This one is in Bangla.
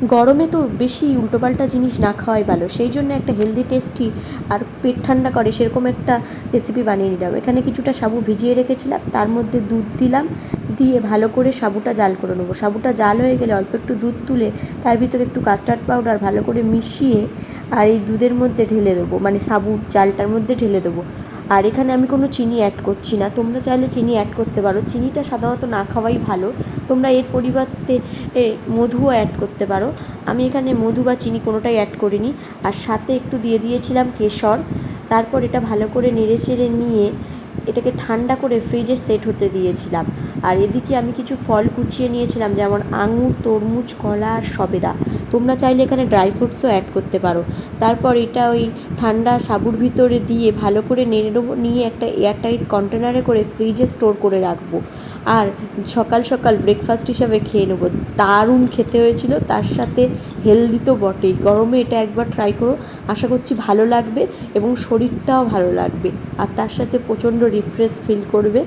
গরমে তো বেশি উল্টোপাল্টা জিনিস না খাওয়াই ভালো, সেই জন্য একটা হেলদি টেস্টি আর পেট ঠান্ডা করে সেরকম একটা রেসিপি বানিয়ে নিলাম। এখানে কিছুটা সাবু ভিজিয়ে রেখেছিলাম, তার মধ্যে দুধ দিলাম, দিয়ে ভালো করে সাবুটা জাল করে নেবো। সাবুটা জাল হয়ে গেলে অল্প একটু দুধ তুলে তার ভিতরে একটু কাস্টার্ড পাউডার ভালো করে মিশিয়ে আর এই দুধের মধ্যে ঢেলে দেবো, মানে সাবুর জালটার মধ্যে ঢেলে দেবো। আর এখানে আমি কোনো চিনি অ্যাড করছি না, তোমরা চাইলে চিনি অ্যাড করতে পারো, চিনিটা সাধারণত না খাওয়াই ভালো। তোমরা এর পরিবর্তে মধুও অ্যাড করতে পারো। আমি এখানে মধু বা চিনি কোনোটাই অ্যাড করিনি। আর সাথে একটু দিয়ে দিয়েছিলাম কেশর। তারপর এটা ভালো করে নেড়ে চেড়ে নিয়ে এটাকে ঠান্ডা করে ফ্রিজে সেট হতে দিয়েছিলাম। আর এদিকে আমি কিছু ফল কুচিয়ে নিয়েছিলাম, যেমন আঙুর, তরমুজ, কলা আর সবেদা। তোমরা চাইলে এখানে ড্রাই ফ্রুটসও অ্যাড করতে পারো। তারপর এটা ওই ঠান্ডা সাবুর ভিতরে দিয়ে ভালো করে নেড়ে নেবো, নিয়ে একটা এয়ারটাইট কন্টেনারে করে ফ্রিজে স্টোর করে রাখবো। আর সকাল সকাল ব্রেকফাস্ট হিসাবে খেয়ে নেবো। দারুণ খেতে হয়েছিল, তার সাথে হেলদি তো বটেই। গরমে এটা একবার ট্রাই করো, আশা করছি ভালো লাগবে এবং শরীরটাও ভালো লাগবে, আর তার সাথে প্রচণ্ড রিফ্রেশ ফিল করবে।